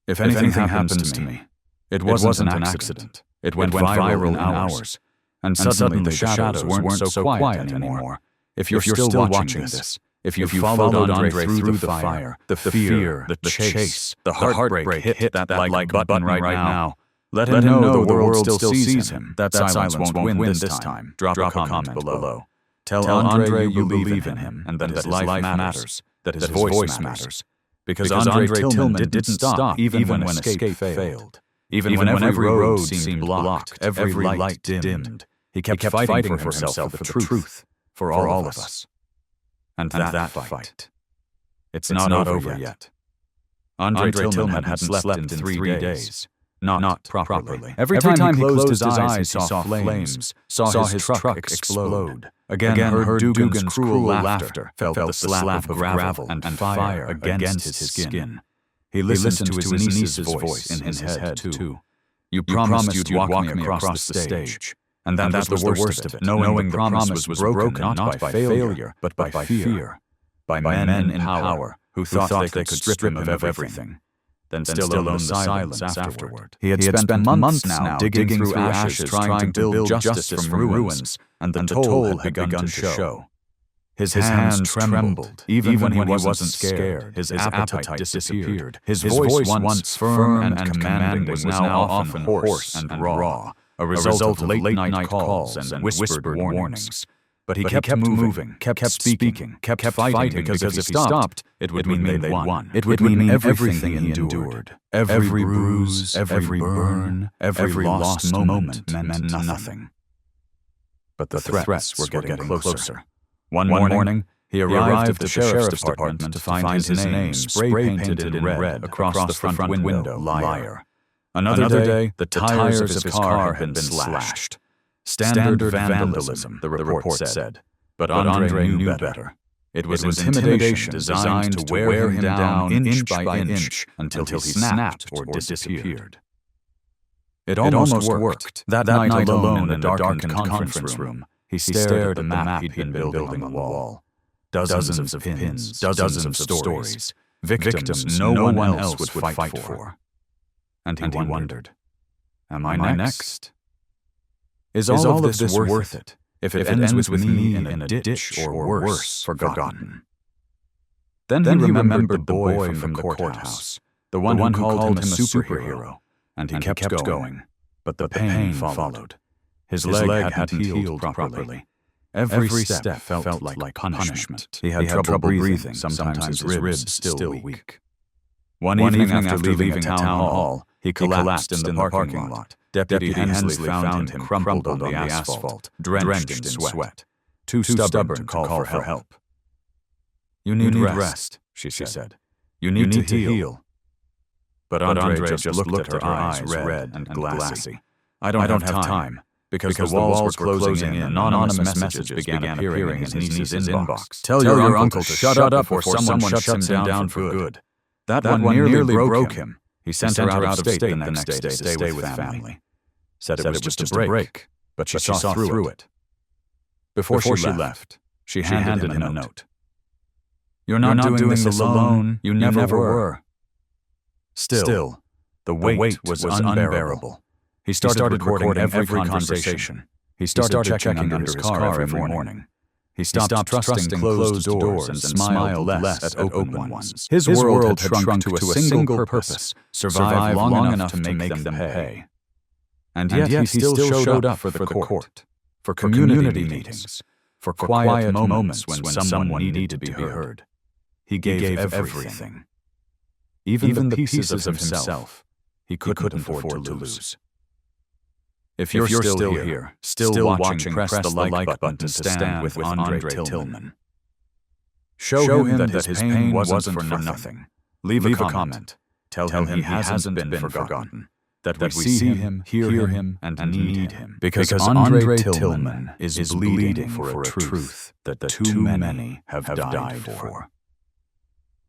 Speaker 2: "If anything happens to me, it wasn't an accident. It went viral in hours. And suddenly the shadows weren't so quiet anymore. If you're still watching this, if you followed Andre through the fire, the fear, the chase, the heartbreak hit that like button right now, let him know the world still sees him. That silence won't win this time. Drop a comment below. Tell Andre you believe in him, and that his life matters, that his voice matters. Because Andre Tillman didn't stop even when escape failed. Even when every road seemed blocked, every light dimmed, he kept fighting for himself for the truth, for all of us. And that fight, it's not over yet. Andre Tillman hadn't slept in 3 days. Not properly. Every time he closed his eyes, he saw flames, saw his truck explode. Again heard Dugan's cruel laughter, felt the slap of gravel and fire against his skin. He listened to his niece's voice in his head, too. "You promised you'd walk me across the stage." And that was the worst of it, knowing the promise was broken not by failure, but by fear. By men in power who thought they could strip him of everything. Then still own the silence afterward. He had spent months now digging through ashes trying to build justice from ruins, and the toll had begun to show. His hands trembled, even when he wasn't scared. His appetite disappeared. His voice, once firm and commanding, was now often hoarse and raw, a result of late-night calls and whispered warnings. But he kept moving, kept speaking, kept fighting, because if he stopped, it would mean they won. It would mean everything he endured. Every bruise, every burn, every lost moment meant nothing. But the threats were getting closer. One morning, he arrived at the sheriff's department to find his name spray-painted in red across the front window, Liar. Another day, the tires of his car had been slashed. Standard vandalism, the report said. But Andre knew better. It was intimidation designed to wear him down inch by inch until he snapped or disappeared. It almost worked. That night alone in the darkened conference room, he stared at the map he'd been building on the wall. Dozens of pins, dozens of stories, victims no one else would fight for. And he wondered, am I next? Is all of this worth it, if it ends with me in a ditch or worse, forgotten? Then he remembered the boy from the courthouse, the one who called him a superhero, and he kept going. But the pain followed. His leg hadn't healed properly. Every step felt like punishment. He had trouble breathing, sometimes his ribs still weak. One evening after leaving town hall, he collapsed in the parking lot. Deputy Hensley found him crumpled on the asphalt, drenched in sweat, too stubborn to call for help. "You need rest," she said. "You need to heal." But Andre just looked at her eyes red and glassy. I don't have time. Because the walls were closing in, anonymous messages began appearing in his niece's inbox. Tell your uncle to shut up before someone shuts him down for good. That one nearly broke him. He sent her out of state the next day to stay with family. Said it was just a break, but she saw through it. Before she left, she handed him a note. You're not doing this alone. You never were. Still, the weight was unbearable. He started recording every conversation. He started checking under his car every morning. He stopped trusting closed doors and smiled less at open ones. His world had shrunk to a single purpose: survive long enough to make them pay. And yet he still showed up for the court, for community meetings, for quiet moments when someone needed to be heard. He gave everything. Even the pieces of himself he couldn't afford to lose. If you're still here, still watching, press the like button to stand with Andre Tillman. Show him that his pain wasn't for nothing. Leave a comment. Tell him he hasn't been forgotten. That we see him, hear him, and need him. Because Andre Tillman is bleeding for a truth that too many have died for.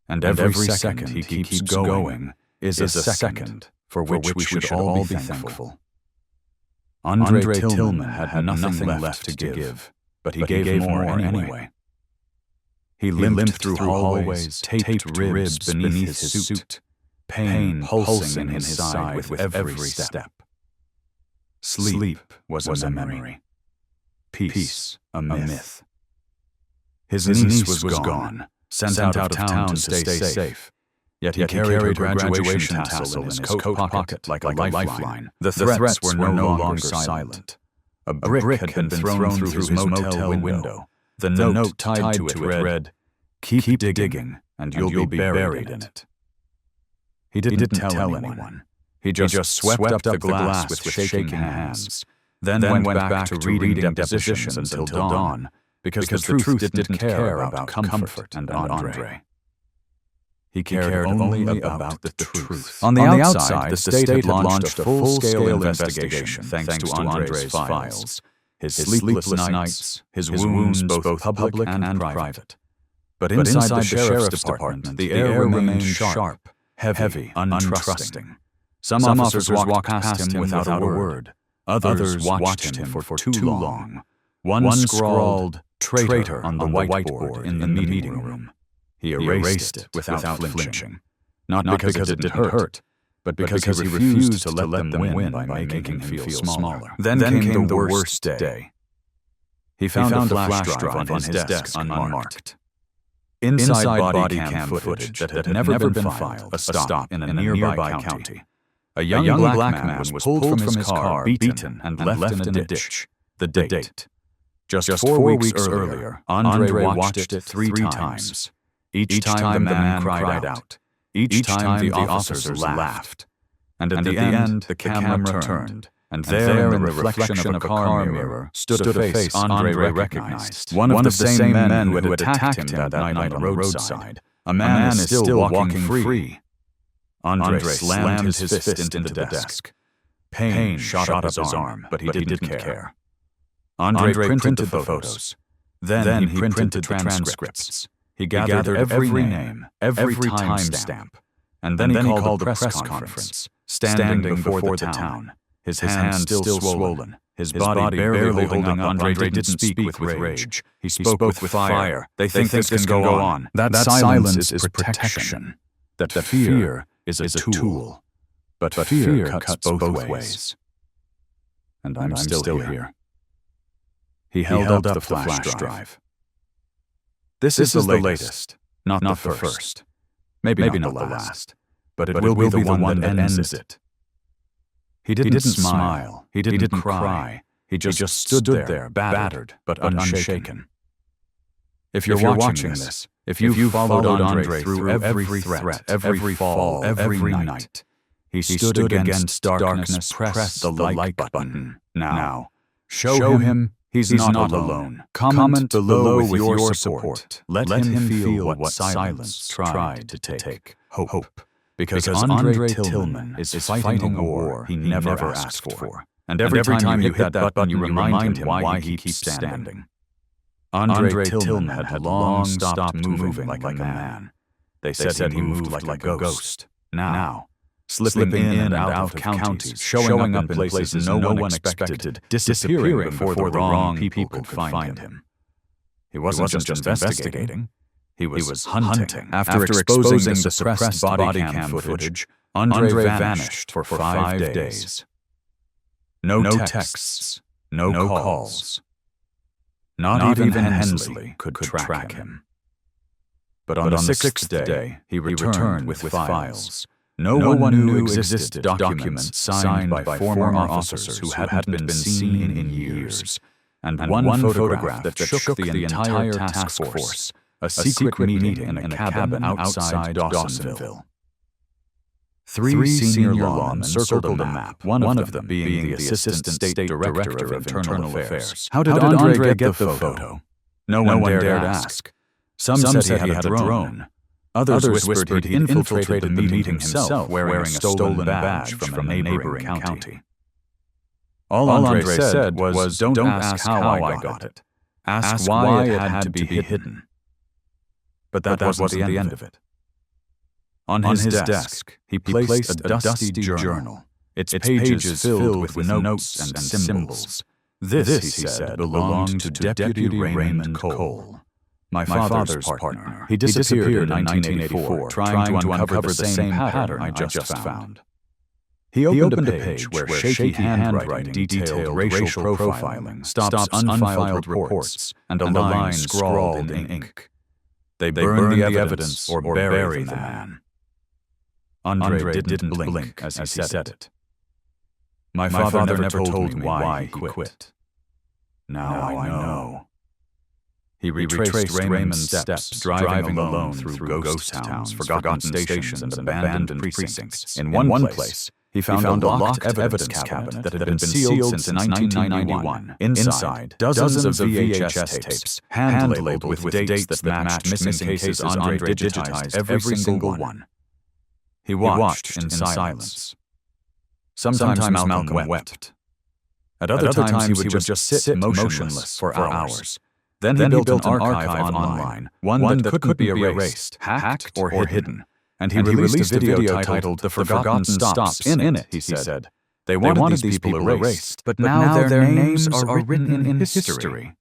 Speaker 2: And every second he keeps going is a second for which we should all be thankful. Andre Tillman had nothing left to give, but he gave more anyway. He limped through hallways, taped ribs beneath his suit, pain pulsing in his side with every step. Sleep was a memory, peace a myth. His niece was gone, sent out of town to stay safe. Yet he carried her graduation tassel in his coat pocket like a lifeline. The threats were no longer silent. A brick had been thrown through his motel window. The note tied to it read, "Keep digging, and you'll be buried in it." He didn't tell anyone. He just swept up the glass with shaking hands, then went back to reading depositions until dawn, because the truth didn't care about comfort and Andre. He cared only about the truth. On the outside, the state had launched a full-scale investigation thanks to Andre's files, his sleepless nights, his wounds both public and private. But inside the sheriff's department, the air remained sharp, heavy, untrusting. Some officers walked past him without a word. Others watched him for too long. One scrawled, "Traitor," on the whiteboard in the meeting room. He erased it without flinching. Not because it didn't hurt, but because he refused to let them win by making him feel smaller. Then came the worst day. He found a flash drive on his desk unmarked. Inside body cam footage that had never been filed, a stop in a nearby county. A young black man was pulled from his car, beaten, and left in a ditch. The date. Just 4 weeks earlier, Andre watched it 3 times. Each time the man cried out. Each time the officer laughed. And at the end, the camera turned. And there, in the reflection of a car mirror, stood a face Andre recognized. One of the same men who had attacked him that night on the roadside. A man is still walking free. Andre slammed his fist into the desk. Pain shot up his arm, but he didn't care. Andre printed the photos. Then he printed the transcripts. He gathered every name, every timestamp. And then he called the press conference, standing before the town. His hands still swollen, his body barely holding up. Andre didn't speak with rage. He spoke with fire. They think this can go on. That silence is protection. That fear is a tool. But fear cuts both ways. And I'm still here. He held up the flash drive. This is the latest, not the first. Maybe not the last. But it will be the one that ends it. He didn't smile. He didn't cry. He just stood there, battered but unshaken. If you're watching this, if you followed Andre through every threat, every fall, every night, he stood against darkness, press the like button. Now, show him he's not alone. Comment below with your support. Let him feel what silence tried to take. Hope. Because Andre Tillman is fighting a war he never asked for. And every time you hit that button, you remind him why he keeps standing. Andre Tillman had long stopped moving like a man. They said he moved like a ghost. Now, slipping in and out of counties, showing up in places no one expected, disappearing before the wrong people could find him. He wasn't just investigating, he was hunting. After exposing the suppressed body cam footage, Andre vanished for 5 days. No texts, no calls. Not even Hensley could track him. But on the 6th day, he returned with files. No one knew existed, documents signed by former officers who hadn't been seen in years, and one photograph that shook the entire task force, a secret meeting in a cabin outside Dawsonville. 3 senior lawmen circled a map, one of them being the Assistant State Director of Internal Affairs. How did Andre get the photo? No one dared ask. Some said he had a drone. Others whispered he'd infiltrated the meeting himself, wearing a stolen badge from a neighboring county. All Andre said was, "Don't ask how I got it. Ask why it had to be hidden." But that wasn't the end of it. On his desk, he placed a dusty journal, its pages filled with notes and symbols. This, he said, belonged to Deputy Raymond Cole, my father's partner. He disappeared in 1984, trying to uncover the same pattern I just found. He opened a page where shaky handwriting detailed racial profiling, stops unfiled reports, and a line scrawled in ink. They burn the evidence or bury the man. Andre didn't blink as he said it. My father never told me why he quit. Now I know. He retraced Raymond's steps, driving alone through ghost towns, forgotten stations, and abandoned precincts. In one place, he found a locked evidence cabinet that had been sealed since 1991. Inside, dozens of VHS tapes, hand-labeled with dates that matched missing cases Andre digitized every single one. He watched in silence. Sometimes Malcolm wept. At other times he would just sit motionless for hours. Then he built an archive online, one that couldn't be erased, hacked, or hidden. And he released a video titled "The Forgotten Stops." In it, he said, they wanted these people erased, but now their names are written in history.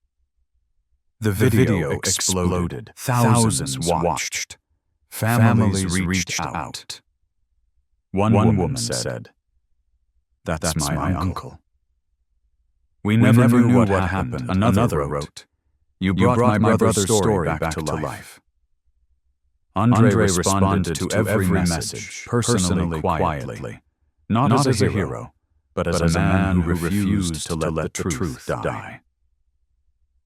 Speaker 2: The video exploded. Thousands watched. Families reached out. One woman said, "That's my uncle." We never knew what happened. Another wrote, "You brought my brother's story back to life." Andre responded to every message, personally, quietly, not as a hero, but as a man who refused to let the truth die.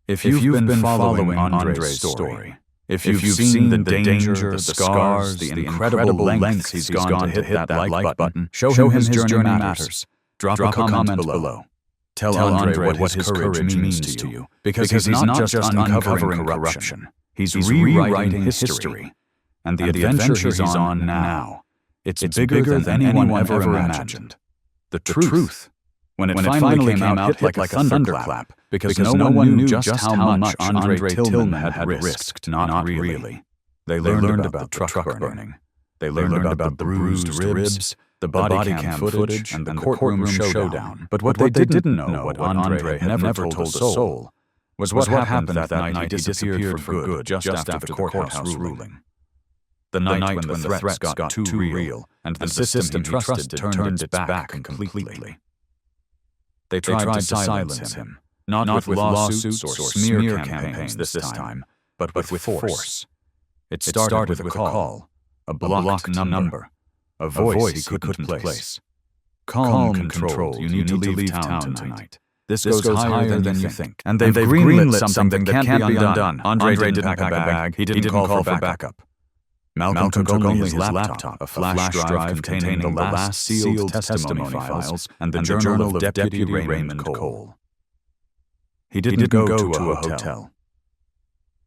Speaker 2: If you've been following Andre's story, if you've seen the danger, the scars, the incredible lengths he's gone to hit that like button, show him his journey matters. Drop a comment below. Tell Andre what his courage means to you, because he's not just uncovering corruption. He's rewriting history. And the adventure he's on now, it's bigger than anyone ever imagined. The truth, when it finally came out, hit like a thunderclap, because no one knew just how much Andre Tillman had risked. Not really. They learned about the truck burning. They learned about the bruised ribs, the body cam footage, and the courtroom showdown. But what they didn't know, what Andre had never told a soul, was what happened that night he disappeared for good just after the courthouse ruling. The night when the threats got too real, and the system he trusted turned its back completely. They tried to silence him, not with lawsuits or smear campaigns this time, but with force. It started with a call, a blocked number, a voice he couldn't place. "Calm, controlled, you need to leave town tonight. This goes higher than you think." And they've greenlit something that can't be undone. Andre didn't pack a bag, he didn't call for backup. Malcolm took only his laptop, a flash drive containing the last sealed testimony files, and the journal of Deputy Raymond Cole. He didn't go to a hotel.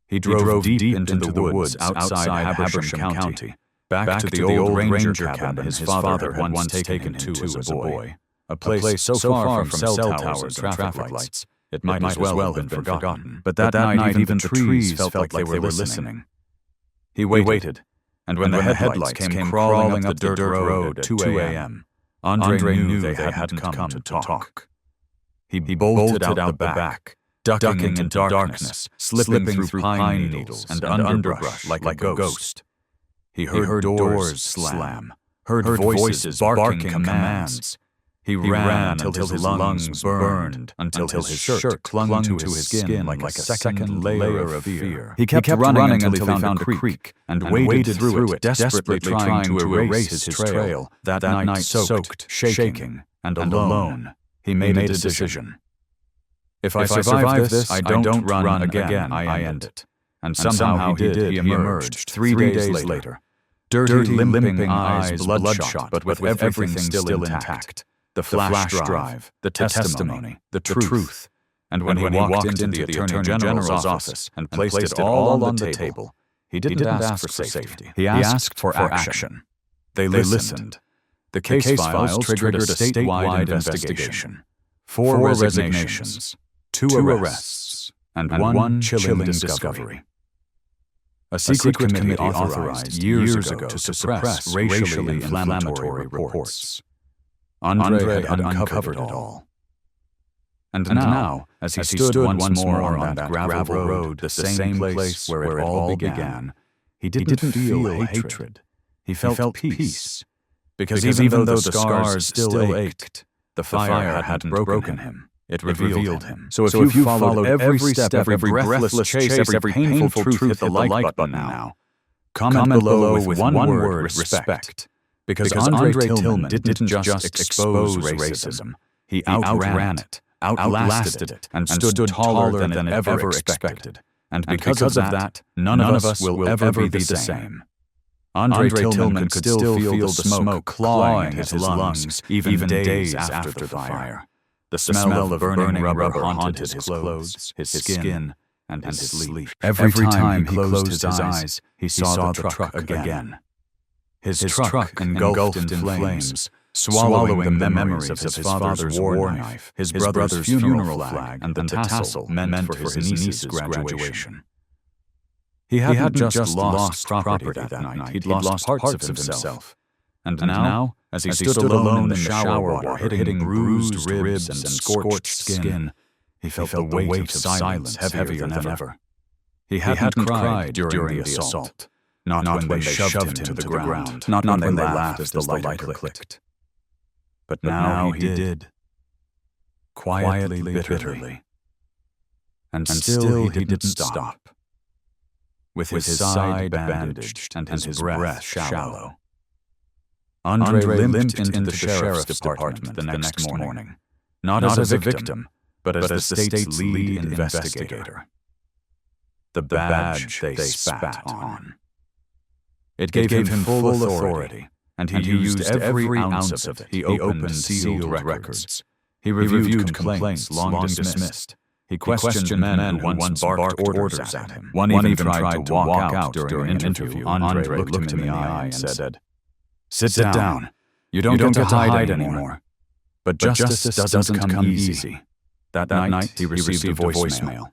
Speaker 2: He drove deep into the woods outside Habersham County, back to the old ranger cabin his father had once taken him to as a boy. a place so far from cell towers and traffic lights, it might as well have been forgotten. But that night even the trees felt like they were listening. He waited, and when the headlights came crawling up the dirt road at 2 a.m., Andre knew they hadn't come to talk. He bolted out the back, ducking into darkness, slipping through pine needles and underbrush like a ghost. He heard doors slam, heard voices barking commands. He ran until his lungs burned, until his shirt clung to his skin like a second layer of fear. He kept running until he found a creek and waded through it, desperately trying to erase his trail. That night, soaked, shaking, and alone, he made a decision. If I survive this, I don't run again, I end it. And somehow he did. He emerged 3 days later. Dirty, limping eyes, bloodshot, but with everything still intact. The flash drive, the testimony, the truth. And when he walked into the Attorney General's office and placed it all on the table, he didn't ask for safety. He asked for action. They listened. The case files triggered a statewide investigation. 4 resignations, 2 arrests, and 1 chilling discovery. A secret committee authorized years ago to suppress racially inflammatory reports. Andre had uncovered it all. And now, as he stood once more on that gravel road, the same place where it all began, he didn't feel hatred. He felt peace. Because even though the scars still ached, the fire hadn't broken him. It revealed him. So if you followed every step, every breathless chase, every painful truth, hit the like button now. Comment below with one word, respect. Because Andre Tillman didn't just expose racism. He outran it, outlasted it, and stood taller than it ever expected. And because of that, none of us will ever be the same. Andre Tillman could still feel the smoke clawing at his lungs, even days after the fire. The smell of burning rubber haunted his clothes, his skin, and his sleep. Every time he closed his eyes, he saw the truck again. His truck engulfed in flames, swallowing the memories of his father's war knife, his brother's funeral flag, and the tassel meant for his niece's graduation. He hadn't just lost property that night, he'd lost parts of himself. And now, as he stood alone in the shower water, hitting bruised ribs and scorched skin, he felt the weight of silence heavier than ever. He hadn't cried during the assault. Not when they shoved him to the ground. Not when they laughed as the lighter clicked. But now he did. Quietly, bitterly. And still he didn't stop. With his side bandaged and his breath shallow, Andre limped into the sheriff's department the next morning. Not as a victim, but as the state's lead investigator. The badge they spat on. It gave him full authority, and he used every ounce of it. He opened sealed records. He reviewed complaints long dismissed. He questioned men who once barked orders at him. One even tried to walk out during an interview. Andre looked him in the eye and said, "Sit down. You don't get to hide anymore." But justice doesn't come easy. That night, he received a voicemail.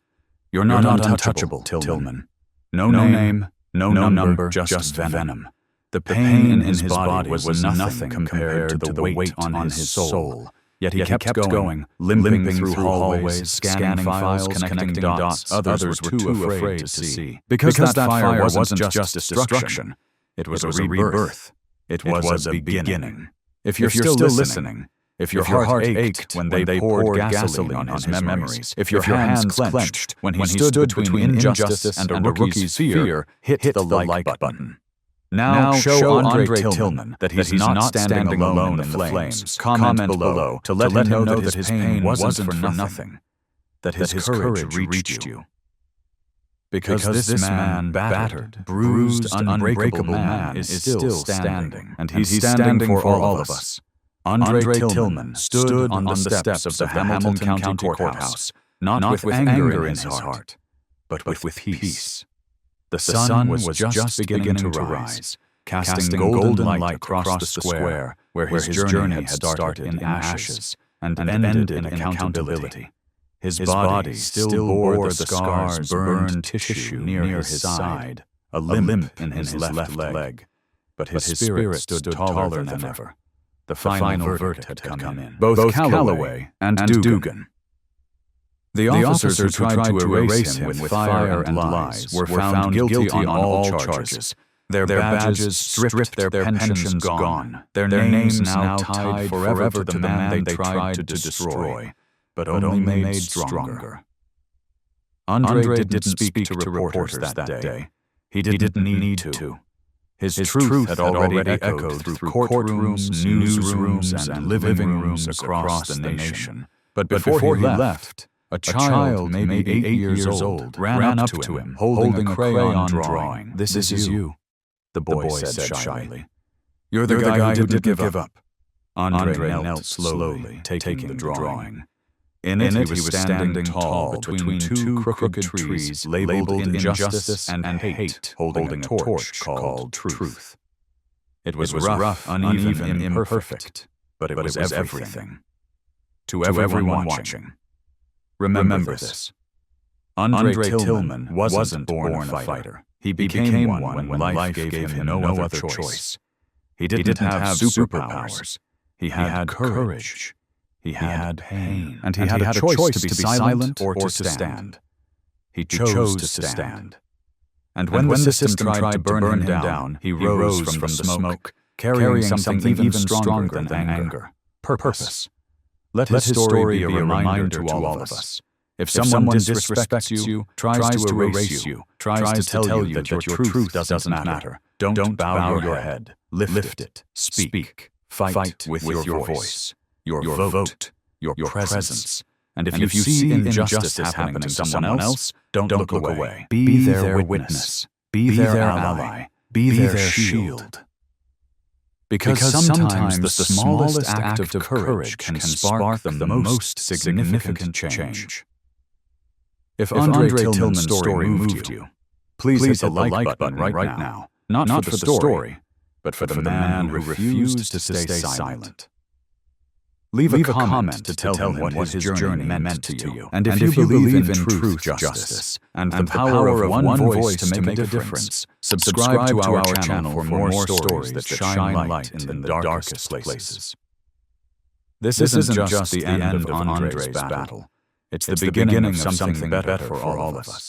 Speaker 2: "You're not untouchable, Tillman. No name, no number, just venom." The pain in his body was nothing compared to the weight on his soul. Yet he kept going, limping through hallways, scanning files, connecting dots others were too afraid to see. Because that fire wasn't just destruction, it was a rebirth. It was a beginning. If you're still listening, if your heart ached when they poured gasoline on his memories, if your hands clenched when he stood between injustice and a rookie's fear, hit the like button. Now show Andre Tillman that he's not standing alone in the flames. Comment below to let him know that his pain wasn't for nothing, that his courage reached you. Because this man, battered, bruised, unbreakable man, is still standing, and he's standing for all of us. Andre Tillman stood on the steps of the Hamilton County Courthouse, not with anger in his heart, but with peace. The sun was just beginning to rise. casting golden light across the square where his journey had started in ashes and ended in accountability. His body still bore the scars, burned tissue near his side, a limp in his left leg. But his spirit stood taller than ever. The final verdict had come in. Both Calloway and Dugan. The officers who tried to erase him with fire and lies were found guilty on all charges. Their badges stripped, their pensions gone, their names now tied forever to the man they tried to destroy, but only made stronger. Andre didn't speak to reporters that day. He didn't need to. His truth had already echoed through courtrooms, newsrooms, and living rooms across the nation. But before he left, a child, maybe 8 years old, ran up to him, holding a crayon drawing. "This is you," the boy said shyly. "You're the guy who didn't give up." Andre knelt slowly, taking the drawing. In it, he was standing tall between two crooked trees labeled Injustice and Hate, holding a torch called Truth. It was rough, uneven, imperfect, but it was everything. To everyone watching, remember this. Andre Tillman wasn't born a fighter. He became one when life gave him no other choice. He didn't have superpowers. He had courage. He had pain, and he had a choice to be silent or to stand. He chose to stand. And when the system tried to burn him down, he rose from the smoke, carrying something even stronger than anger: purpose. Let his story be a reminder to all of us. If someone disrespects you, tries to erase you, tries to tell you that your truth doesn't matter, don't bow your head. Lift it. Speak. Fight with your voice. Your vote, your presence. And if you see injustice happening to someone else, don't look away. Be their witness. Be their ally. Be their shield. Because sometimes the smallest act of courage can spark the most significant change. If Andre Tillman's story moved you, please hit the like button right now. Not for the story, but for the man who refused to stay silent. Leave a comment to tell him what his journey meant to you. And if you believe in truth, justice, and the power of one voice to make a difference, subscribe to our channel for more stories that shine light in the darkest places. This isn't just the end of Andre's battle. It's the beginning of something better for all of us.